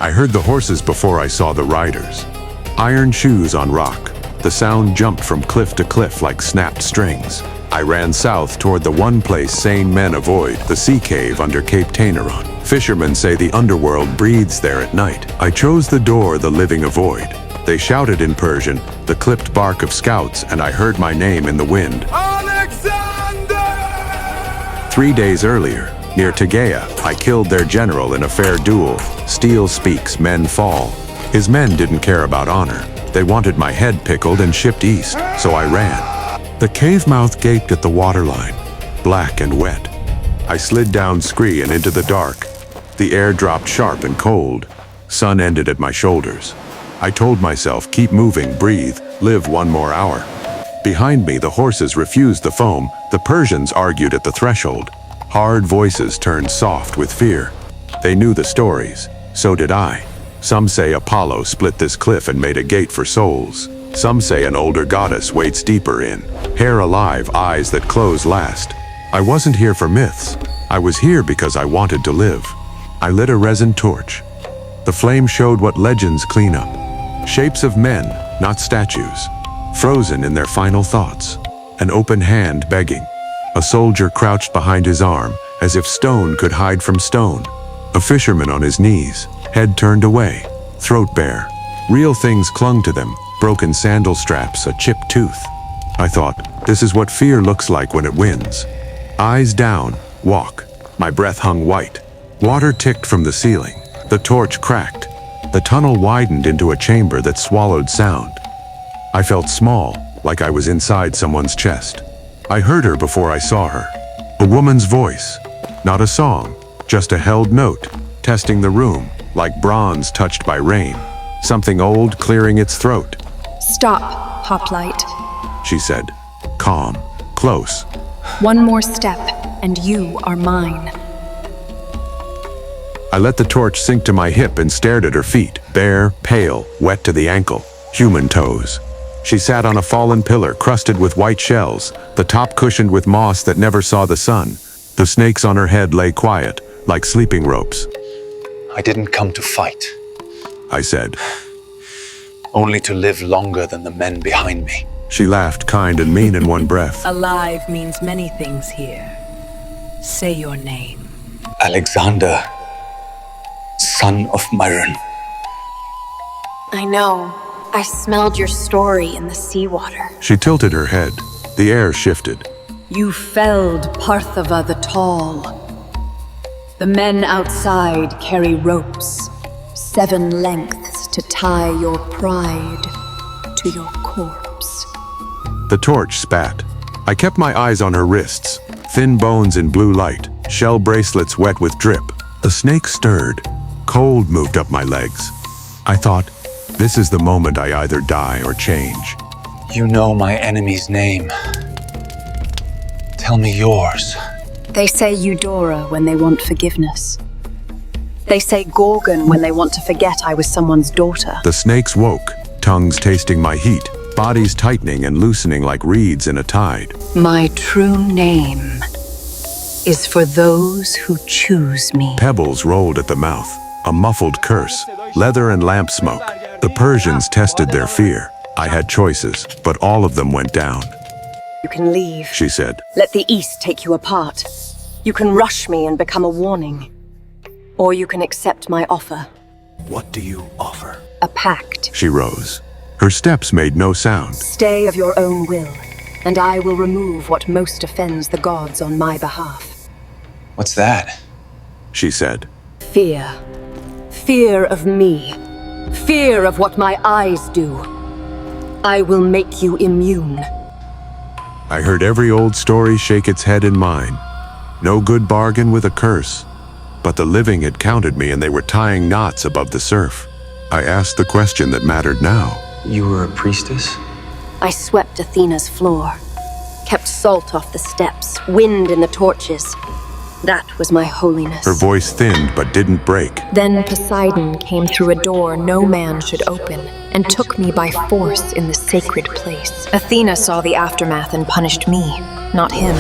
I heard the horses before I saw the riders. Iron shoes on rock. The sound jumped from cliff to cliff like snapped strings. I ran south toward the one place sane men avoid, the sea cave under Cape Tainaron. Fishermen say the underworld breathes there at night. I chose the door the living avoid. They shouted in Persian, the clipped bark of scouts, and I heard my name in the wind. Alexander! 3 days earlier, near Tegea, I killed their general in a fair duel. Steel speaks, men fall. His men didn't care about honor. They wanted my head pickled and shipped east, so I ran. The cave mouth gaped at the waterline, black and wet. I slid down scree and into the dark. The air dropped sharp and cold. Sun ended at my shoulders. I told myself, keep moving, breathe, live one more hour. Behind me, the horses refused the foam. The Persians argued at the threshold. Hard voices turned soft with fear. They knew the stories. So did I. Some say Apollo split this cliff and made a gate for souls. Some say an older goddess waits deeper in. Hair alive, eyes that close last. I wasn't here for myths. I was here because I wanted to live. I lit a resin torch. The flame showed what legends clean up. Shapes of men, not statues. Frozen in their final thoughts. An open hand begging. A soldier crouched behind his arm, as if stone could hide from stone. A fisherman on his knees, head turned away, throat bare. Real things clung to them, broken sandal straps, a chipped tooth. I thought, this is what fear looks like when it wins. Eyes down, walk. My breath hung white. Water ticked from the ceiling. The torch cracked. The tunnel widened into a chamber that swallowed sound. I felt small, like I was inside someone's chest. I heard her before I saw her. A woman's voice. Not a song, just a held note, testing the room, like bronze touched by rain. Something old clearing its throat. Stop, hoplite, she said, calm, close. One more step, and you are mine. I let the torch sink to my hip and stared at her feet, bare, pale, wet to the ankle, human toes. She sat on a fallen pillar crusted with white shells, the top cushioned with moss that never saw the sun. The snakes on her head lay quiet, like sleeping ropes. I didn't come to fight. I said. Only to live longer than the men behind me. She laughed, kind and mean in one breath. Alive means many things here. Say your name. Alexander, son of Myron. I know. I smelled your story in the seawater. She tilted her head. The air shifted. You felled Parthava the Tall. The men outside carry ropes, 7 lengths to tie your pride to your corpse. The torch spat. I kept my eyes on her wrists, thin bones in blue light, shell bracelets wet with drip. The snake stirred. Cold moved up my legs. I thought, this is the moment I either die or change. You know my enemy's name. Tell me yours. They say Odora when they want forgiveness. They say Gorgon when they want to forget I was someone's daughter. The snakes woke, tongues tasting my heat, bodies tightening and loosening like reeds in a tide. My true name is for those who choose me. Pebbles rolled at the mouth, a muffled curse, leather and lamp smoke. The Persians tested their fear. I had choices, but all of them went down. You can leave, she said. Let the East take you apart. You can rush me and become a warning. Or you can accept my offer. What do you offer? A pact. She rose. Her steps made no sound. Stay of your own will, and I will remove what most offends the gods on my behalf. What's that? She said. Fear. Fear of me. Fear of what my eyes do. I will make you immune. I heard every old story shake its head in mine. No good bargain with a curse. But the living had counted me and they were tying knots above the surf. I asked the question that mattered now. You were a priestess? I swept Athena's floor, kept salt off the steps, wind in the torches. That was my holiness. Her voice thinned but didn't break. Then Poseidon came through a door no man should open and took me by force in the sacred place. Athena saw the aftermath and punished me, not him.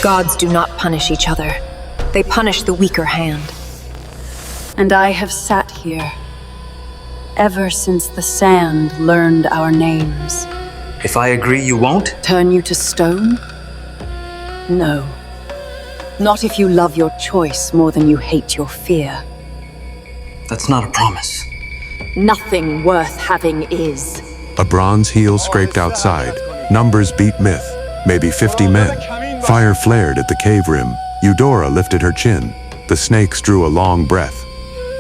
Gods do not punish each other. They punish the weaker hand. And I have sat here ever since the sand learned our names. If I agree, you won't? Turn you to stone? No. Not if you love your choice more than you hate your fear. That's not a promise. Nothing worth having is. A bronze heel scraped outside. Numbers beat myth. Maybe 50 men. Fire flared at the cave rim. Odora lifted her chin. The snakes drew a long breath.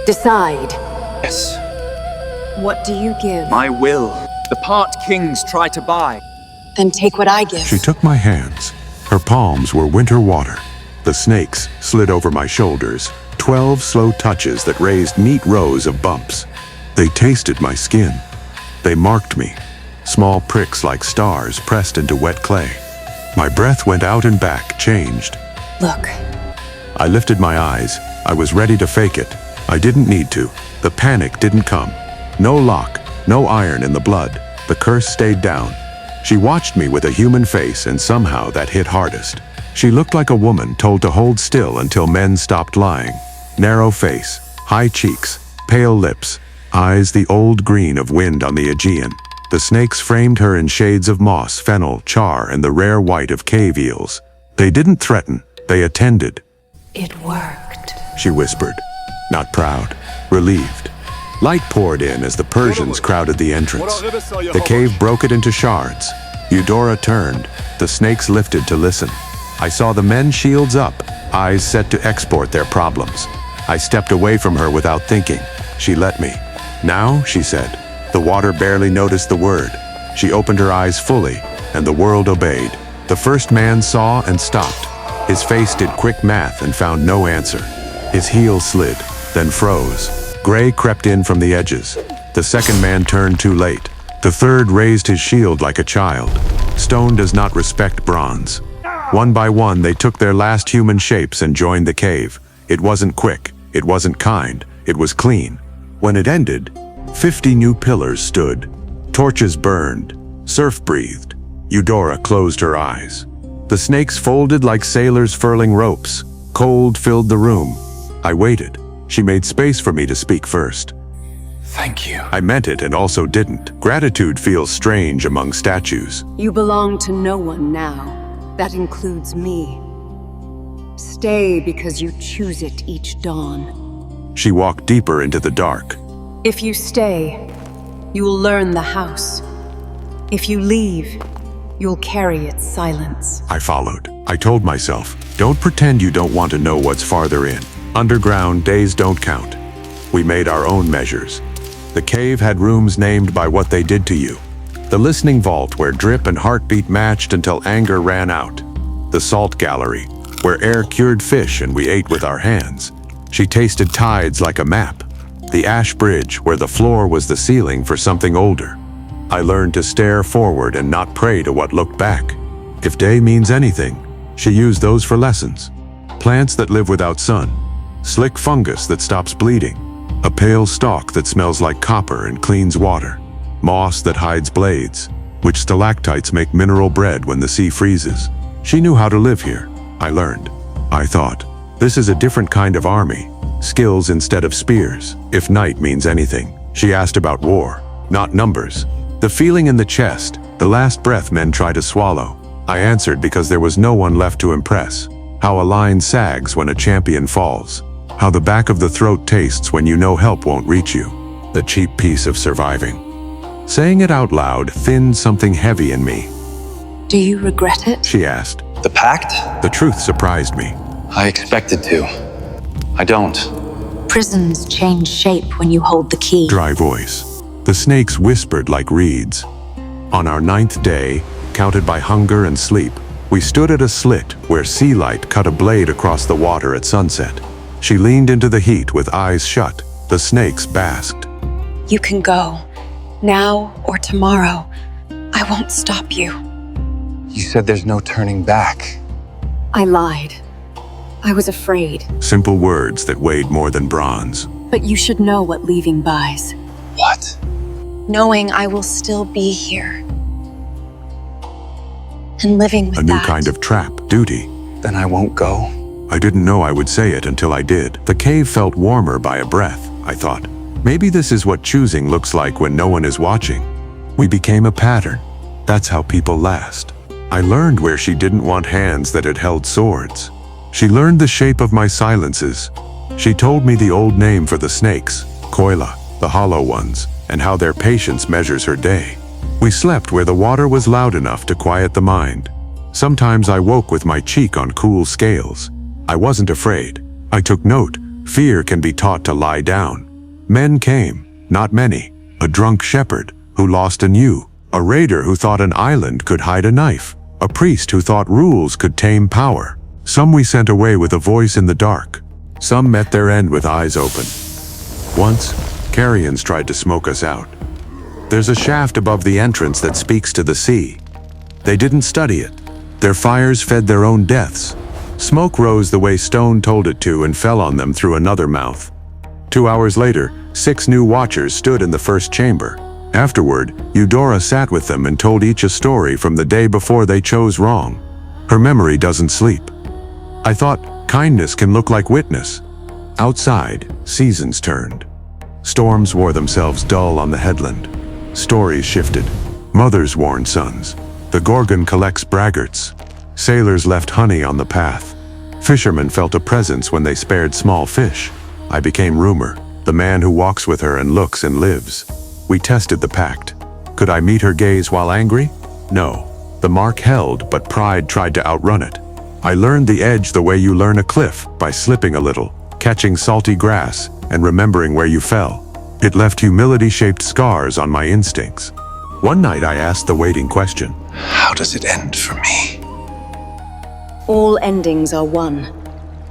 Decide. Yes. What do you give? My will. The part kings try to buy. Then take what I give. She took my hands. Her palms were winter water. The snakes slid over my shoulders. 12 slow touches that raised neat rows of bumps. They tasted my skin. They marked me. Small pricks like stars pressed into wet clay. My breath went out and back, changed. Look. I lifted my eyes. I was ready to fake it. I didn't need to. The panic didn't come. No lock, no iron in the blood. The curse stayed down. She watched me with a human face, and somehow that hit hardest. She looked like a woman told to hold still until men stopped lying. Narrow face, high cheeks, pale lips, eyes the old green of wind on the Aegean. The snakes framed her in shades of moss, fennel, char, and the rare white of cave eels. They didn't threaten, they attended. It worked. She whispered, not proud, relieved. Light poured in as the Persians crowded the entrance. The cave broke it into shards. Odora turned. The snakes lifted to listen. I saw the men shields up, eyes set to export their problems. I stepped away from her without thinking. She let me. Now, she said. The water barely noticed the word. She opened her eyes fully, and the world obeyed. The first man saw and stopped. His face did quick math and found no answer. His heel slid, then froze. Gray crept in from the edges. The second man turned too late. The third raised his shield like a child. Stone does not respect bronze. One by one, they took their last human shapes and joined the cave. It wasn't quick. It wasn't kind. It was clean. When it ended, 50 new pillars stood. Torches burned. Surf breathed. Odora closed her eyes. The snakes folded like sailors furling ropes. Cold filled the room. I waited. She made space for me to speak first. Thank you. I meant it and also didn't. Gratitude feels strange among statues. You belong to no one now. That includes me. Stay because you choose it each dawn. She walked deeper into the dark. If you stay, you'll learn the house. If you leave, you'll carry its silence. I followed. I told myself, don't pretend you don't want to know what's farther in. Underground, days don't count. We made our own measures. The cave had rooms named by what they did to you. The listening vault where drip and heartbeat matched until anger ran out. The salt gallery, where air cured fish and we ate with our hands. She tasted tides like a map. The ash bridge, where the floor was the ceiling for something older. I learned to stare forward and not pray to what looked back. If day means anything, she used those for lessons. Plants that live without sun. Slick fungus that stops bleeding. A pale stalk that smells like copper and cleans water. Moss that hides blades, which stalactites make mineral bread when the sea freezes. She knew how to live here, I learned. I thought, this is a different kind of army. Skills instead of spears. If night means anything, she asked about war, not numbers. The feeling in the chest, the last breath men try to swallow. I answered because there was no one left to impress. How a line sags when a champion falls. How the back of the throat tastes when you know help won't reach you. The cheap piece of surviving. Saying it out loud thinned something heavy in me. Do you regret it? She asked. The pact? The truth surprised me. I expected to. I don't. Prisons change shape when you hold the key. Dry voice. The snakes whispered like reeds. On our 9th day, counted by hunger and sleep, we stood at a slit where sea light cut a blade across the water at sunset. She leaned into the heat with eyes shut. The snakes basked. You can go. Now or tomorrow. I won't stop you. You said there's no turning back. I lied. I was afraid. Simple words that weighed more than bronze. But you should know what leaving buys. What? Knowing I will still be here. And living with A new that. kind of trap, duty. Then I won't go. I didn't know I would say it until I did. The cave felt warmer by a breath, I thought. Maybe this is what choosing looks like when no one is watching. We became a pattern. That's how people last. I learned where she didn't want hands that had held swords. She learned the shape of my silences. She told me the old name for the snakes, Koila, the hollow ones, and how their patience measures her day. We slept where the water was loud enough to quiet the mind. Sometimes I woke with my cheek on cool scales. I wasn't afraid. I took note. Fear can be taught to lie down. Men came, not many. A drunk shepherd who lost an ewe. A raider who thought an island could hide a knife. A priest who thought rules could tame power. Some we sent away with a voice in the dark. Some met their end with eyes open. Once, carrions tried to smoke us out. There's a shaft above the entrance that speaks to the sea. They didn't study it. Their fires fed their own deaths. Smoke rose the way stone told it to and fell on them through another mouth. 2 hours later, 6 new watchers stood in the first chamber. Afterward, Odora sat with them and told each a story from the day before they chose wrong. Her memory doesn't sleep. I thought, kindness can look like witness. Outside, seasons turned. Storms wore themselves dull on the headland. Stories shifted. Mothers warned sons. The Gorgon collects braggarts. Sailors left honey on the path. Fishermen felt a presence when they spared small fish. I became Rumor, the man who walks with her and looks and lives. We tested the pact. Could I meet her gaze while angry? No. The mark held, but pride tried to outrun it. I learned the edge the way you learn a cliff, by slipping a little, catching salty grass, and remembering where you fell. It left humility-shaped scars on my instincts. One night I asked the waiting question. How does it end for me? All endings are one.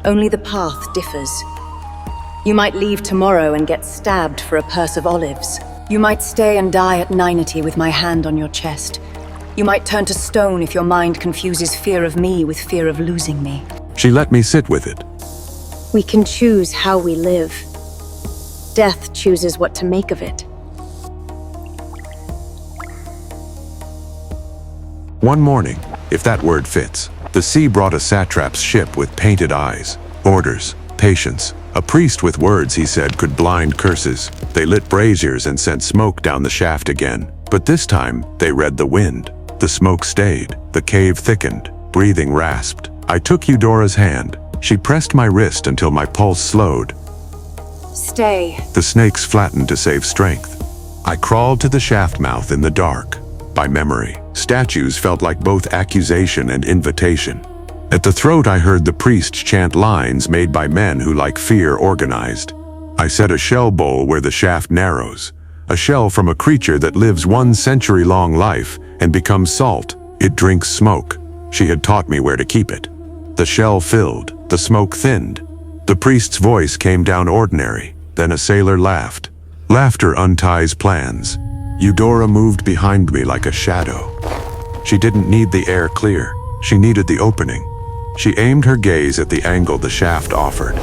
Only the path differs. You might leave tomorrow and get stabbed for a purse of olives. You might stay and die at 90 with my hand on your chest. You might turn to stone if your mind confuses fear of me with fear of losing me. She let me sit with it. We can choose how we live. Death chooses what to make of it. One morning, if that word fits, the sea brought a satrap's ship with painted eyes, orders, patience. A priest with words, he said, could blind curses. They lit braziers and sent smoke down the shaft again. But this time, they read the wind. The smoke stayed. The cave thickened. Breathing rasped. I took Odora's hand. She pressed my wrist until my pulse slowed. Stay. The snakes flattened to save strength. I crawled to the shaft mouth in the dark. By memory, statues felt like both accusation and invitation. At the throat I heard the priest chant lines made by men who, like fear, organized. I set a shell bowl where the shaft narrows. A shell from a creature that lives 1 century-long life and becomes salt. It drinks smoke. She had taught me where to keep it. The shell filled. The smoke thinned. The priest's voice came down ordinary. Then a sailor laughed. Laughter unties plans. Odora moved behind me like a shadow. She didn't need the air clear. She needed the opening. She aimed her gaze at the angle the shaft offered.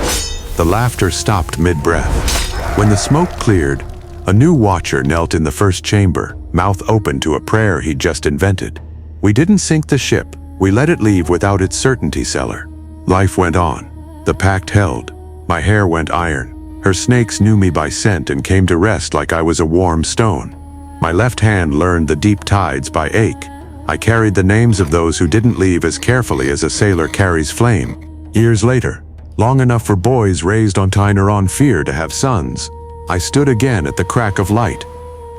The laughter stopped mid-breath. When the smoke cleared, a new watcher knelt in the first chamber, mouth open to a prayer he'd just invented. We didn't sink the ship. We let it leave without its certainty seller. Life went on. The pact held. My hair went iron. Her snakes knew me by scent and came to rest like I was a warm stone. My left hand learned the deep tides by ache. I carried the names of those who didn't leave as carefully as a sailor carries flame. Years later, long enough for boys raised on Tyneron fear to have sons, I stood again at the crack of light.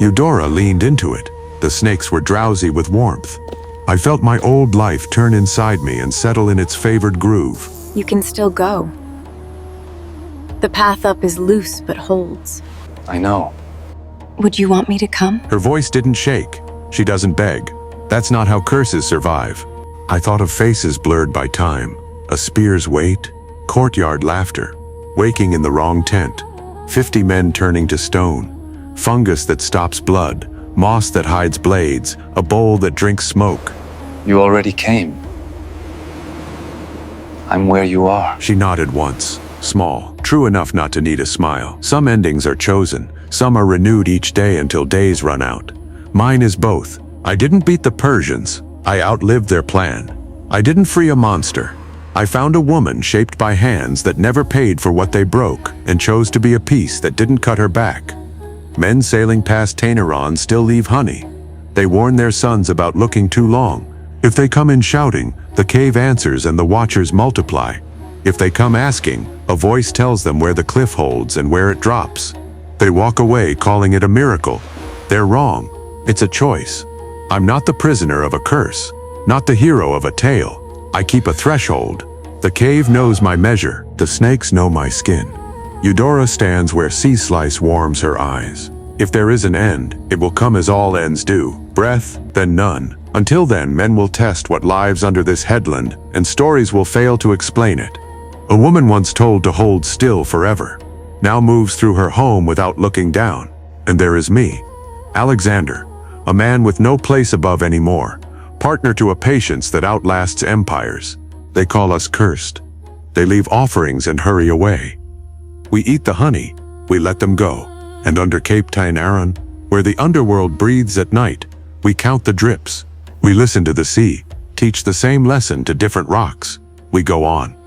Odora leaned into it. The snakes were drowsy with warmth. I felt my old life turn inside me and settle in its favored groove. You can still go. The path up is loose but holds. I know. Would you want me to come? Her voice didn't shake. She doesn't beg. That's not how curses survive. I thought of faces blurred by time, a spear's weight, courtyard laughter, waking in the wrong tent, 50 men turning to stone, fungus that stops blood, moss that hides blades, a bowl that drinks smoke. You already came. I'm where you are. She nodded once, small, true enough not to need a smile. Some endings are chosen, some are renewed each day until days run out. Mine is both. I didn't beat the Persians. I outlived their plan. I didn't free a monster. I found a woman shaped by hands that never paid for what they broke and chose to be a piece that didn't cut her back. Men sailing past Taineron still leave honey. They warn their sons about looking too long. If they come in shouting, the cave answers and the watchers multiply. If they come asking, a voice tells them where the cliff holds and where it drops. They walk away calling it a miracle. They're wrong. It's a choice. I'm not the prisoner of a curse, not the hero of a tale. I keep a threshold. The cave knows my measure, the snakes know my skin. Odora stands where sea slice warms her eyes. If there is an end, it will come as all ends do. Breath, then none. Until then, men will test what lives under this headland, and stories will fail to explain it. A woman once told to hold still forever, now moves through her home without looking down. And there is me, Alexander, a man with no place above anymore, partner to a patience that outlasts empires. They call us cursed. They leave offerings and hurry away. We eat the honey, we let them go. And under Cape Taineron, where the underworld breathes at night, we count the drips. We listen to the sea, teach the same lesson to different rocks. We go on.